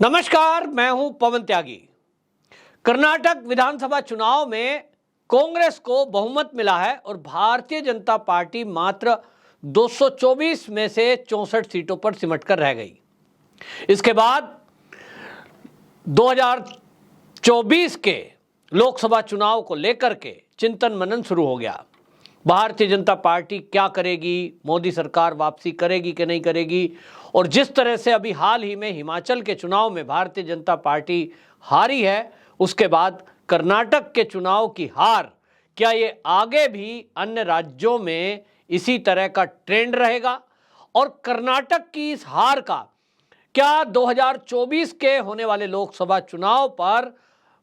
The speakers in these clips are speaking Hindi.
नमस्कार, मैं हूं पवन त्यागी। कर्नाटक विधानसभा चुनाव में कांग्रेस को बहुमत मिला है और भारतीय जनता पार्टी मात्र 224 में से 64 सीटों पर सिमटकर रह गई। इसके बाद 2024 के लोकसभा चुनाव को लेकर के चिंतन मनन शुरू हो गया। भारतीय जनता पार्टी क्या करेगी, मोदी सरकार वापसी करेगी कि नहीं करेगी, और जिस तरह से अभी हाल ही में हिमाचल के चुनाव में भारतीय जनता पार्टी हारी है, उसके बाद कर्नाटक के चुनाव की हार, क्या ये आगे भी अन्य राज्यों में इसी तरह का ट्रेंड रहेगा और कर्नाटक की इस हार का क्या 2024 के होने वाले लोकसभा चुनाव पर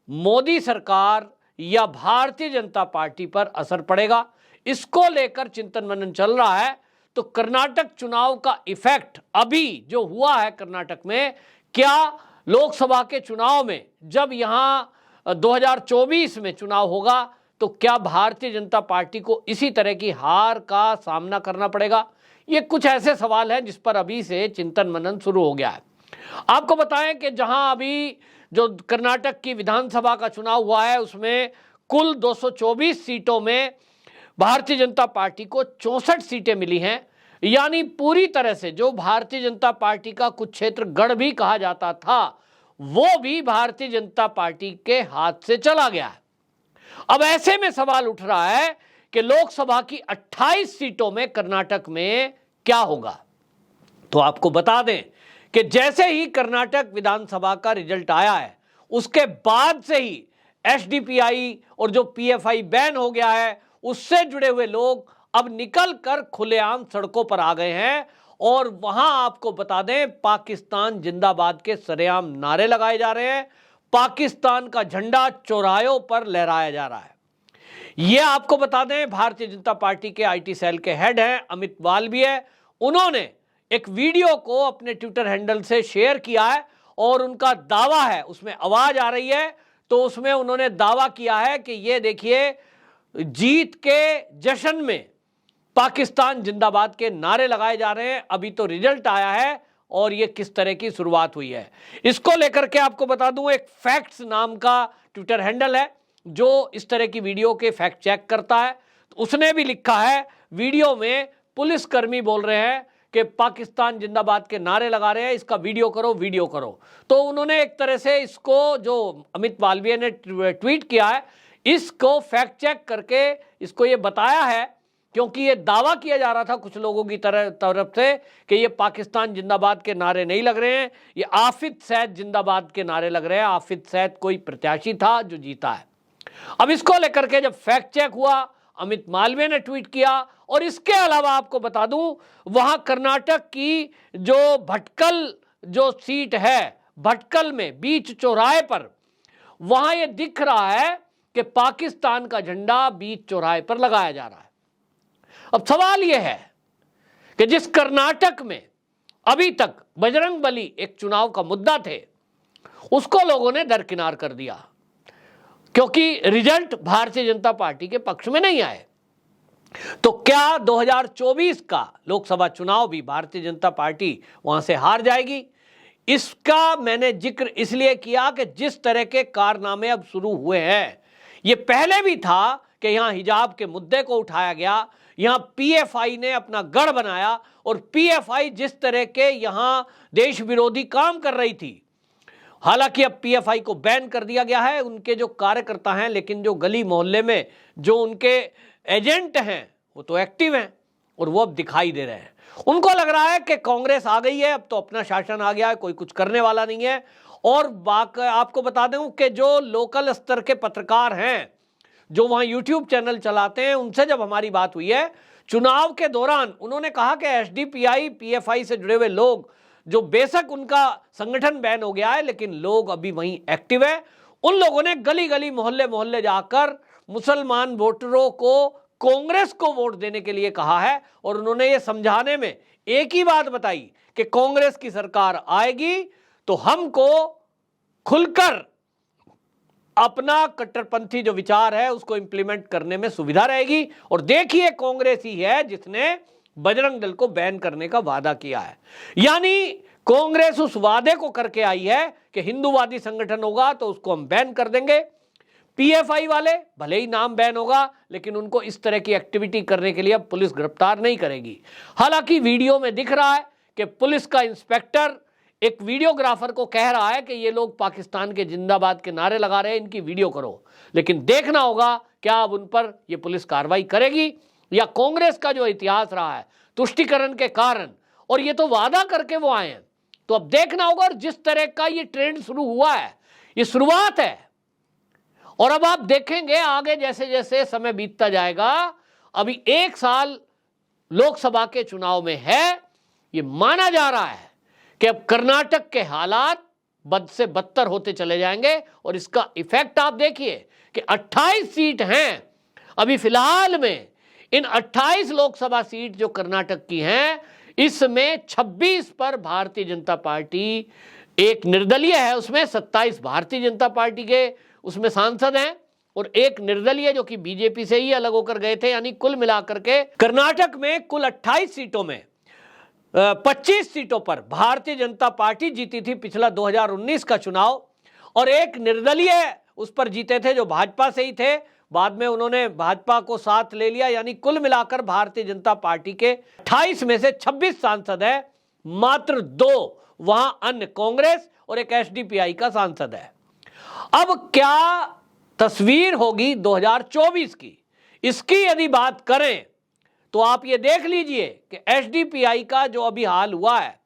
मोदी सरकार या भारतीय जनता पार्टी पर असर पड़ेगा, इसको लेकर चिंतन मनन चल रहा है। तो कर्नाटक चुनाव का इफेक्ट अभी जो हुआ है कर्नाटक में, क्या लोकसभा के चुनाव में जब यहां 2024 में चुनाव होगा तो क्या भारतीय जनता पार्टी को इसी तरह की हार का सामना करना पड़ेगा? ये कुछ ऐसे सवाल हैं जिस पर अभी से चिंतन मनन शुरू हो गया है। आपको बताएं कि जहां अभी जो कर्नाटक की विधानसभा का चुनाव हुआ है उसमें कुल 224 सीटों में भारतीय जनता पार्टी को 64 सीटें मिली हैं, यानी पूरी तरह से जो भारतीय जनता पार्टी का कुछ क्षेत्र गढ़ भी कहा जाता था वो भी भारतीय जनता पार्टी के हाथ से चला गया है। अब ऐसे में सवाल उठ रहा है कि लोकसभा की 28 सीटों में कर्नाटक में क्या होगा। तो आपको बता दें कि जैसे ही कर्नाटक विधानसभा का रिजल्ट आया है उसके बाद से ही एसडीपीआई और जो पीएफआई बैन हो गया है उससे जुड़े हुए लोग अब निकल कर खुलेआम सड़कों पर आ गए हैं और वहां आपको बता दें पाकिस्तान जिंदाबाद के सरेआम नारे लगाए जा रहे हैं। पाकिस्तान का झंडा चौराहों पर लहराया जा रहा है। यह आपको बता दें भारतीय जनता पार्टी के आईटी सेल के हेड हैं अमित मालवीय, उन्होंने एक वीडियो को अपने ट्विटर हैंडल से शेयर किया है और उनका दावा है, उसमें आवाज आ रही है, तो उसमें उन्होंने दावा किया है कि ये देखिए जीत के जश्न में पाकिस्तान जिंदाबाद के नारे लगाए जा रहे हैं। अभी तो रिजल्ट आया है और ये किस तरह की शुरुआत हुई है, इसको लेकर के आपको बता दूं एक फैक्ट्स नाम का ट्विटर हैंडल है जो इस तरह की वीडियो के फैक्ट चेक करता है। तो उसने भी लिखा है वीडियो में पुलिसकर्मी बोल रहे हैं कि पाकिस्तान जिंदाबाद के नारे लगा रहे हैं, इसका वीडियो करो। तो उन्होंने एक तरह से इसको जो अमित मालवीय ने ट्वीट किया है इसको फैक्ट चेक करके इसको ये बताया है, क्योंकि ये दावा किया जा रहा था कुछ लोगों की तरफ से कि ये पाकिस्तान जिंदाबाद के नारे नहीं लग रहे हैं, ये आफिद सैद जिंदाबाद के नारे लग रहे हैं। आफिद सैद कोई प्रत्याशी था जो जीता है। अब इसको लेकर के जब फैक्ट चेक हुआ, अमित मालवीय ने ट्वीट किया। और इसके अलावा आपको बता दूं वहां कर्नाटक की जो भटकल जो सीट है, भटकल में बीच चौराहे पर, वहां ये दिख रहा है कि पाकिस्तान का झंडा बीच चौराहे पर लगाया जा रहा है। अब सवाल यह है कि जिस कर्नाटक में अभी तक बजरंगबली एक चुनाव का मुद्दा थे उसको लोगों ने दरकिनार कर दिया क्योंकि रिजल्ट भारतीय जनता पार्टी के पक्ष में नहीं आए। तो क्या 2024 का लोकसभा चुनाव भी भारतीय जनता पार्टी वहां से हार जाएगी? इसका मैंने जिक्र इसलिए किया कि जिस तरह के कारनामे अब शुरू हुए हैं, ये पहले भी था कि यहां हिजाब के मुद्दे को उठाया गया, यहां पीएफआई ने अपना गढ़ बनाया और पीएफआई जिस तरह के यहां देश विरोधी काम कर रही थी, हालांकि अब पीएफआई को बैन कर दिया गया है, उनके जो कार्यकर्ता हैं, लेकिन जो गली मोहल्ले में जो उनके एजेंट हैं वो तो एक्टिव हैं और वो अब दिखाई दे रहे हैं। उनको लग रहा है कि कांग्रेस आ गई है, अब तो अपना शासन आ गया है, कोई कुछ करने वाला नहीं है। और आपको बता दूं कि जो लोकल स्तर के पत्रकार हैं जो वहां यूट्यूब चैनल चलाते हैं, उनसे जब हमारी बात हुई है चुनाव के दौरान, उन्होंने कहा कि एसडीपीआई पीएफआई से जुड़े हुए लोग जो बेशक उनका संगठन बैन हो गया है लेकिन लोग अभी वहीं एक्टिव है, उन लोगों ने गली गली मोहल्ले मोहल्ले जाकर मुसलमान वोटरों को कांग्रेस को वोट देने के लिए कहा है। और उन्होंने ये समझाने में एक ही बात बताई कि कांग्रेस की सरकार आएगी तो हमको खुलकर अपना कट्टरपंथी जो विचार है उसको इंप्लीमेंट करने में सुविधा रहेगी। और देखिए कांग्रेस ही है जिसने बजरंग दल को बैन करने का वादा किया है। यानी कांग्रेस उस वादे को करके आई है कि हिंदूवादी संगठन होगा तो उसको हम बैन कर देंगे। पीएफआई वाले भले ही नाम बैन होगा, लेकिन उनको इस तरह की एक्टिविटी करने के लिए अब पुलिस गिरफ्तार नहीं करेगी। हालांकि वीडियो में दिख रहा है कि पुलिस का इंस्पेक्टर एक वीडियोग्राफर को कह रहा है कि ये लोग पाकिस्तान के जिंदाबाद के नारे लगा रहे हैं, इनकी वीडियो करो। लेकिन देखना होगा क्या अब उन पर ये पुलिस कार्रवाई करेगी, या कांग्रेस का जो इतिहास रहा है तुष्टीकरण के कारण, और ये तो वादा करके वो आए हैं, तो अब देखना होगा। और जिस तरह का ये ट्रेंड शुरू हुआ है, ये शुरुआत है, और अब आप देखेंगे आगे जैसे जैसे समय बीतता जाएगा। अभी 1 साल लोकसभा के चुनाव में है, ये माना जा रहा है कि अब कर्नाटक के हालात बद से बदतर होते चले जाएंगे, और इसका इफेक्ट आप देखिए कि 28 सीट हैं अभी फिलहाल में। इन 28 लोकसभा सीट जो कर्नाटक की हैं, इसमें 26 पर भारतीय जनता पार्टी, एक निर्दलीय है उसमें 27 भारतीय जनता पार्टी के उसमें सांसद हैं, और एक निर्दलीय जो कि बीजेपी से ही अलग होकर गए थे। यानी कुल मिलाकर के कर्नाटक में कुल 28 सीटों में 25 सीटों पर भारतीय जनता पार्टी जीती थी पिछला 2019 का चुनाव, और एक निर्दलीय उस पर जीते थे जो भाजपा से ही थे। बाद में उन्होंने भाजपा को साथ ले लिया। यानी कुल मिलाकर भारतीय जनता पार्टी के 28 में से 26 सांसद है, मात्र 2 वहां अन्य कांग्रेस और एक एसडीपीआई का सांसद है। अब क्या तस्वीर होगी 2024 की, इसकी यदि बात करें तो आप ये देख लीजिए कि एसडीपीआई का जो अभी हाल हुआ है,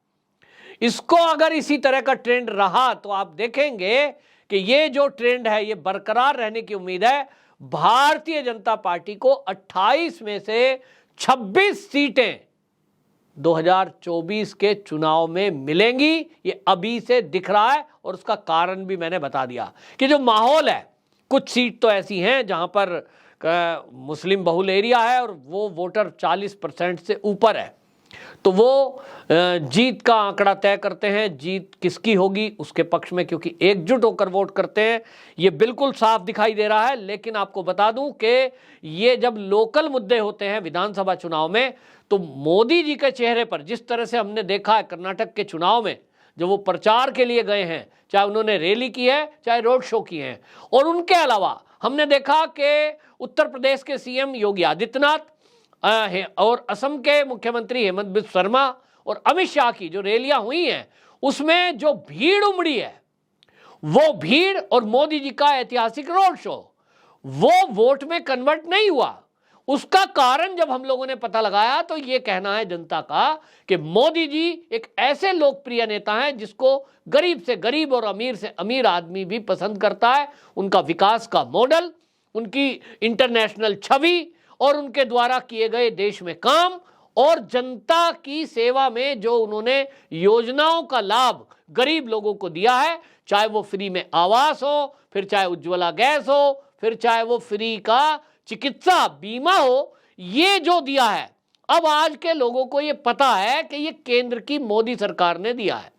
इसको अगर इसी तरह का ट्रेंड रहा तो आप देखेंगे कि ये जो ट्रेंड है ये बरकरार रहने की उम्मीद है। भारतीय जनता पार्टी को 28 में से 26 सीटें 2024 के चुनाव में मिलेंगी, ये अभी से दिख रहा है। और उसका कारण भी मैंने बता दिया कि जो माहौल है, कुछ सीट तो ऐसी हैं जहां पर मुस्लिम बहुल एरिया है और वो वोटर 40% से ऊपर है, तो वो जीत का आंकड़ा तय करते हैं। जीत किसकी होगी उसके पक्ष में, क्योंकि एकजुट होकर वोट करते हैं, ये बिल्कुल साफ दिखाई दे रहा है। लेकिन आपको बता दूं कि ये जब लोकल मुद्दे होते हैं विधानसभा चुनाव में, तो मोदी जी के चेहरे पर जिस तरह से हमने देखा है कर्नाटक के चुनाव में, जब वो प्रचार के लिए गए हैं, चाहे उन्होंने रैली की है चाहे रोड शो किए हैं, और उनके अलावा हमने देखा कि उत्तर प्रदेश के सीएम योगी आदित्यनाथ और असम के मुख्यमंत्री हेमंत बिस्व शर्मा और अमित शाह की जो रैलियां हुई हैं, उसमें जो भीड़ उमड़ी है, वो भीड़ और मोदी जी का ऐतिहासिक रोड शो, वो वोट में कन्वर्ट नहीं हुआ। उसका कारण जब हम लोगों ने पता लगाया तो ये कहना है जनता का कि मोदी जी एक ऐसे लोकप्रिय नेता हैं जिसको गरीब से गरीब और अमीर से अमीर आदमी भी पसंद करता है। उनका विकास का मॉडल, उनकी इंटरनेशनल छवि और उनके द्वारा किए गए देश में काम और जनता की सेवा में जो उन्होंने योजनाओं का लाभ गरीब लोगों को दिया है, चाहे वो फ्री में आवास हो, फिर चाहे उज्ज्वला गैस हो, फिर चाहे वो फ्री का चिकित्सा बीमा हो, ये जो दिया है, अब आज के लोगों को ये पता है कि ये केंद्र की मोदी सरकार ने दिया है।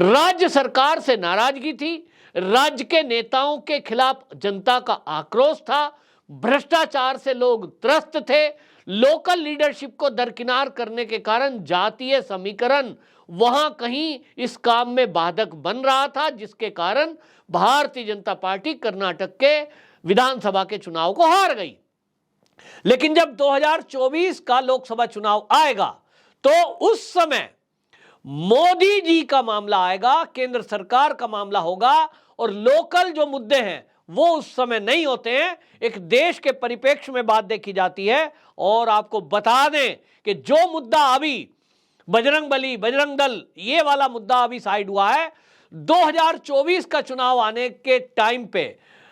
राज्य सरकार से नाराजगी थी, राज्य के नेताओं के खिलाफ जनता का आक्रोश था, भ्रष्टाचार से लोग त्रस्त थे, लोकल लीडरशिप को दरकिनार करने के कारण जातीय समीकरण वहां कहीं इस काम में बाधक बन रहा था, जिसके कारण भारतीय जनता पार्टी कर्नाटक के विधानसभा के चुनाव को हार गई। लेकिन जब 2024 का लोकसभा चुनाव आएगा तो उस समय मोदी जी का मामला आएगा, केंद्र सरकार का मामला होगा, और लोकल जो मुद्दे हैं वो उस समय नहीं होते हैं। एक देश के परिप्रेक्ष्य में बात देखी जाती है। और आपको बता दें कि जो मुद्दा अभी बजरंगबली, बजरंग दल, ये वाला मुद्दा अभी साइड हुआ है, 2024 का चुनाव आने के टाइम पे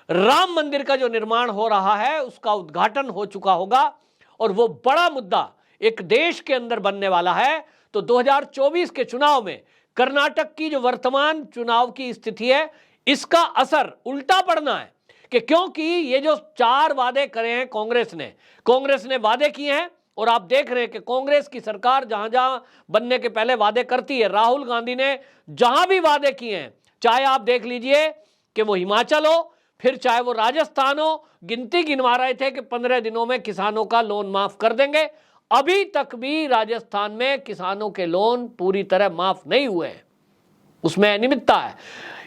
राम मंदिर का जो निर्माण हो रहा है उसका उद्घाटन हो चुका होगा, और वो बड़ा मुद्दा एक देश के अंदर बनने वाला है। तो 2024 के चुनाव में कर्नाटक की जो वर्तमान चुनाव की स्थिति है, इसका असर उल्टा पड़ना है कि क्योंकि ये जो 4 वादे करे हैं कांग्रेस ने वादे किए हैं, और आप देख रहे हैं कि कांग्रेस की सरकार जहां जहां बनने के पहले वादे करती है, राहुल गांधी ने जहां भी वादे किए हैं, चाहे आप देख लीजिए कि वो हिमाचल हो, फिर चाहे वो राजस्थान हो, गिनती गिनवा रहे थे कि 15 दिनों में किसानों का लोन माफ कर देंगे। अभी तक भी राजस्थान में किसानों के लोन पूरी तरह माफ नहीं हुए हैं। उसमें अनियमितता है।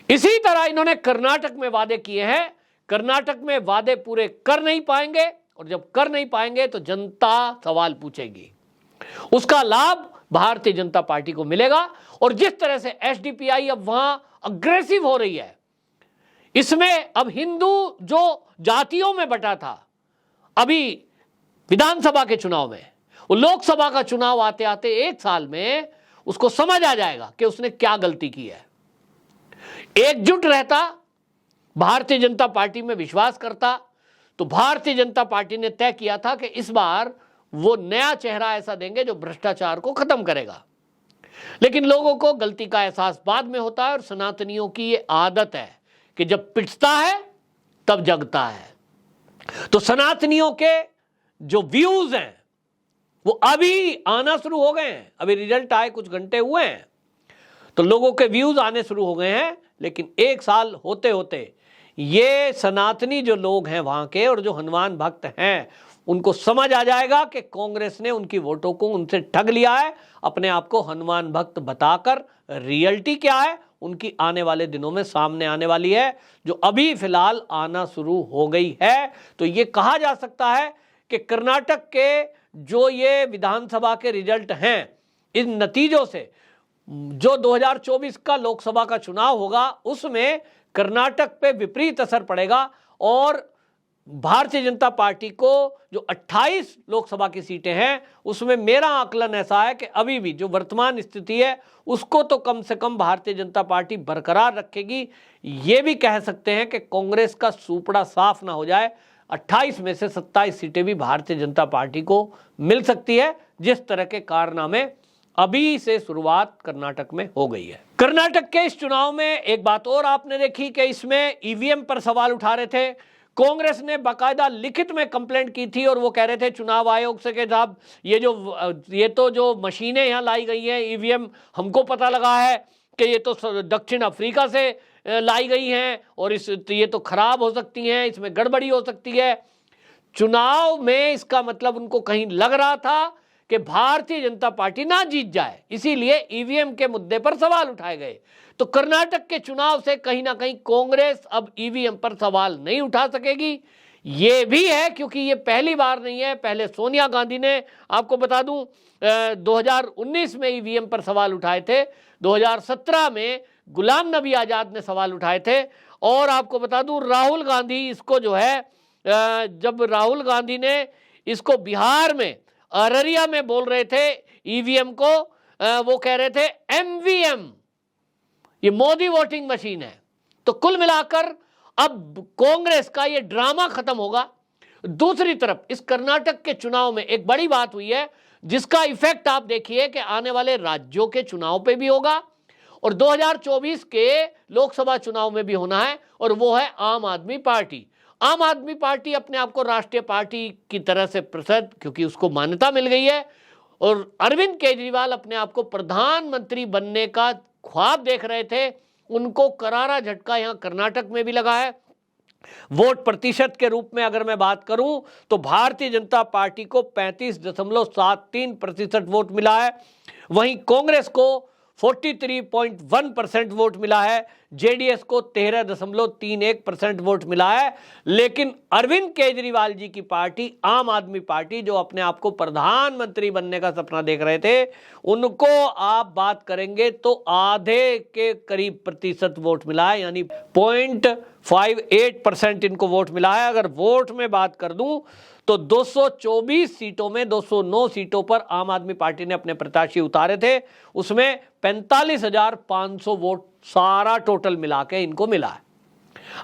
इसी तरह इन्होंने कर्नाटक में वादे किए हैं, कर्नाटक में वादे पूरे कर नहीं पाएंगे, और जब कर नहीं पाएंगे तो जनता सवाल पूछेगी, उसका लाभ भारतीय जनता पार्टी को मिलेगा। और जिस तरह से एसडीपीआई अब वहां अग्रेसिव हो रही है, इसमें अब हिंदू जो जातियों में बटा था, अभी विधानसभा के चुनाव में, वो लोकसभा का चुनाव आते आते 1 साल में उसको समझ आ जाएगा कि उसने क्या गलती की है। एकजुट रहता, भारतीय जनता पार्टी में विश्वास करता, तो भारतीय जनता पार्टी ने तय किया था कि इस बार वो नया चेहरा ऐसा देंगे जो भ्रष्टाचार को खत्म करेगा। लेकिन लोगों को गलती का एहसास बाद में होता है, और सनातनियों की ये आदत है कि जब पिटता है तब जगता है। तो सनातनियों के जो व्यूज हैं वो अभी आना शुरू हो गए हैं, अभी रिजल्ट आए कुछ घंटे हुए हैं, तो लोगों के व्यूज आने शुरू हो गए हैं। लेकिन 1 साल होते होते ये सनातनी जो लोग हैं वहां के, और जो हनुमान भक्त हैं, उनको समझ आ जाएगा कि कांग्रेस ने उनकी वोटों को उनसे ठग लिया है, अपने आप को हनुमान भक्त बताकर। रियलिटी क्या है उनकी आने वाले दिनों में सामने आने वाली है, जो अभी फिलहाल आना शुरू हो गई है। तो ये कहा जा सकता है कि कर्नाटक के जो ये विधानसभा के रिजल्ट हैं, इन नतीजों से जो 2024 का लोकसभा का चुनाव होगा उसमें कर्नाटक पे विपरीत असर पड़ेगा, और भारतीय जनता पार्टी को जो 28 लोकसभा की सीटें हैं उसमें मेरा आकलन ऐसा है कि अभी भी जो वर्तमान स्थिति है उसको तो कम से कम भारतीय जनता पार्टी बरकरार रखेगी। ये भी कह सकते हैं कि कांग्रेस का सूपड़ा साफ ना हो जाए, 28 में से 27 सीटें भी भारतीय जनता पार्टी को मिल सकती है, जिस तरह के कारनामे अभी से शुरुआत कर्नाटक में हो गई है। कर्नाटक के इस चुनाव में एक बात और आपने देखी कि इसमें ईवीएम पर सवाल उठा रहे थे। कांग्रेस ने बाकायदा लिखित में कंप्लेंट की थी, और वो कह रहे थे चुनाव आयोग से कि साहब ये तो जो मशीनें यहाँ लाई गई हैं ईवीएम, हमको पता लगा है कि ये तो दक्षिण अफ्रीका से लाई गई हैं, और ये तो खराब हो सकती हैं, इसमें गड़बड़ी हो सकती है। चुनाव में इसका मतलब उनको कहीं लग रहा था कि भारतीय जनता पार्टी ना जीत जाए, इसीलिए ईवीएम के मुद्दे पर सवाल उठाए गए। तो कर्नाटक के चुनाव से कहीं ना कहीं कांग्रेस अब ईवीएम पर सवाल नहीं उठा सकेगी। ये भी है क्योंकि ये पहली बार नहीं है, पहले सोनिया गांधी ने, आपको बता दूं, 2019 में ईवीएम पर सवाल उठाए थे, 2017 में गुलाम नबी आजाद ने सवाल उठाए थे, और आपको बता दूं राहुल गांधी इसको जो है, जब राहुल गांधी ने इसको बिहार में अररिया में बोल रहे थे ईवीएम को, वो कह रहे थे एमवीएम, ये मोदी वोटिंग मशीन है। तो कुल मिलाकर अब कांग्रेस का ये ड्रामा खत्म होगा। दूसरी तरफ इस कर्नाटक के चुनाव में एक बड़ी बात हुई है जिसका इफेक्ट आप देखिए कि आने वाले राज्यों के चुनाव पे भी होगा, और 2024 के लोकसभा चुनाव में भी होना है, और वो है आम आदमी पार्टी। आम आदमी पार्टी अपने आप को राष्ट्रीय पार्टी की तरह से प्रसिद्ध, क्योंकि उसको मान्यता मिल गई है, और अरविंद केजरीवाल अपने आप को प्रधानमंत्री बनने का ख्वाब देख रहे थे, उनको करारा झटका यहां कर्नाटक में भी लगा है। वोट प्रतिशत के रूप में अगर मैं बात करूं तो भारतीय जनता पार्टी को 35.73% वोट मिला है, वहीं कांग्रेस को 43.1% वोट मिला है, जेडीएस को 13.31% वोट मिला है। लेकिन अरविंद केजरीवाल जी की पार्टी आम आदमी पार्टी, जो अपने आप को प्रधानमंत्री बनने का सपना देख रहे थे, उनको आप बात करेंगे तो आधे के करीब प्रतिशत वोट मिला है, यानी 0.58% इनको वोट मिला है। अगर वोट में बात कर दूं तो 224 सीटों में 209 सीटों पर आम आदमी पार्टी ने अपने प्रत्याशी उतारे थे, उसमें 45,500 वोट सारा टोटल मिला के इनको मिला है।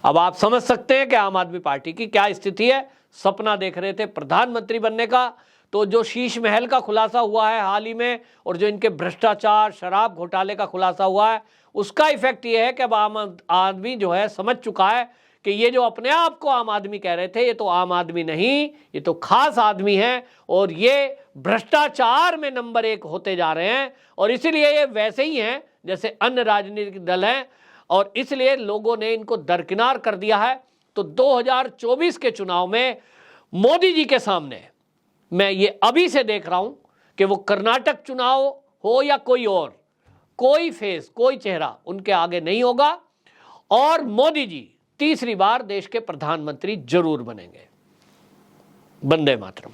अब आप समझ सकते हैं कि आम आदमी पार्टी की क्या स्थिति है। सपना देख रहे थे प्रधानमंत्री बनने का, तो जो शीश महल का खुलासा हुआ है हाल ही में, और जो इनके भ्रष्टाचार शराब घोटाले का खुलासा हुआ है, उसका इफेक्ट ये है कि अब आम आदमी जो है समझ चुका है कि ये जो अपने आप को आम आदमी कह रहे थे, ये तो आम आदमी नहीं, ये तो खास आदमी है, और ये भ्रष्टाचार में नंबर 1 होते जा रहे हैं। और इसीलिए ये वैसे ही हैं जैसे अन्य राजनीतिक दल हैं, और इसलिए लोगों ने इनको दरकिनार कर दिया है। तो 2024 के चुनाव में मोदी जी के सामने मैं ये अभी से देख रहा हूं कि वो कर्नाटक चुनाव हो या कोई और, कोई फेस, कोई चेहरा उनके आगे नहीं होगा और मोदी जी तीसरी बार देश के प्रधानमंत्री जरूर बनेंगे। वंदे मातरम।